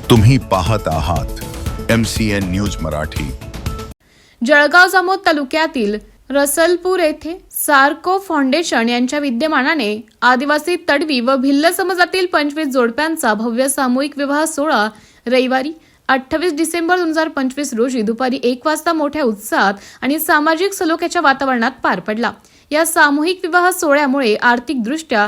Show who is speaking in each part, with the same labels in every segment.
Speaker 1: तुम्ही पाहत आहात MCN न्यूज मराठी।
Speaker 2: जळगाव जामोद तालुक्यातील रसलपूर येथे सार्को फाउंडेशन यांच्या विद्यमानाने आदिवासी तडवी व भिल्ल समाजातील 25 जोडप्यांचा भव्य सामूहिक विवाह सोहळा रविवारी 28 डिसेंबर 2025 रोजी दुपारी 1 वाजता मोठ्या उत्साहात आणि सामाजिक सलोख्याच्या वातावरणात पार पडला। या सामूहिक विवाह सोहळ्यामुळे आर्थिकदृष्ट्या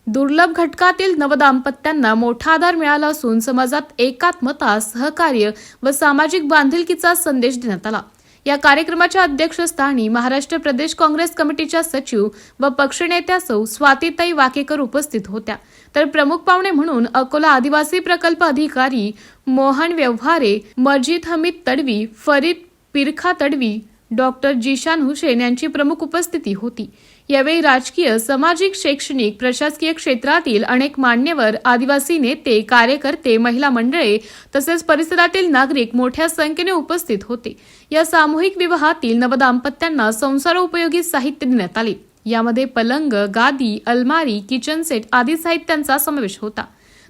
Speaker 2: दुर्लभ घटकातील नवदाम्पत्यांना मोठा आधार मिळाला असून समाजात एकात्मता, सहकार्य व सामाजिक बांधिलकीचा संदेश देण्यात आला। या कार्यक्रमाच्या अध्यक्षस्थानी महाराष्ट्र प्रदेश काँग्रेस कमिटीच्या सचिव व पक्षनेत्या सौ स्वातीताई वाकेकर उपस्थित होत्या। तर प्रमुख पाहुणे म्हणून अकोला आदिवासी प्रकल्प अधिकारी मोहन व्यवहारे, मजिद हमीद तडवी, फरीद पिरखा तडवी, डॉक्टर जिशान हुसेन यांची प्रमुख उपस्थिती होती। यावेळी राजकीय, सामाजिक, शैक्षणिक, प्रशासकीय क्षेत्रातील अनेक मान्यवर, आदिवासी नेते, कार्यकर्ते, महिला मंडळे तसेच परिसरातील नागरिक मोठ्या संख्येने उपस्थित होते। या सामूहिक विवाहातील नवदाम्पत्यांना संसारोपयोगी साहित्य देण्यात आले। यामध्ये पलंग, गादी, अलमारी, किचन सेट आदी साहित्यांचा समावेश होता।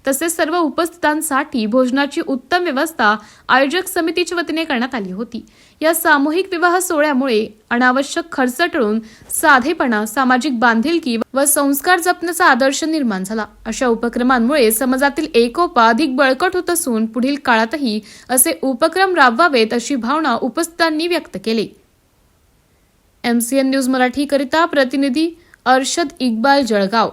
Speaker 2: तसेच सर्व उपस्थितांसाठी भोजनाची उत्तम व्यवस्था आयोजक समितीच्या वतीने करण्यात आली होती। या सामूहिक विवाह सोहळ्यामुळे अनावश्यक खर्च टळून साधेपणा, सामाजिक बांधिलकी व संस्कार जपण्याचा आदर्श निर्माण झाला। अशा उपक्रमांमुळे समाजातील एकोपा अधिक बळकट होत असून पुढील काळातही असे उपक्रम राबवावेत अशी भावना उपस्थितांनी व्यक्त केली। MCN न्यूज मराठी करिता प्रतिनिधी अर्शद इक्बाल, जळगाव।